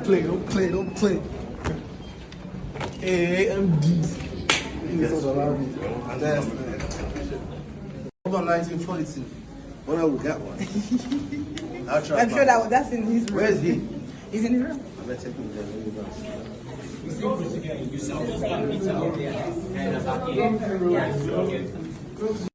Don't play. AMDs. What about 1942? When I would get one. I'm sure that's in his room. Where is he? He's in his room. I'm gonna take him there. Let me go.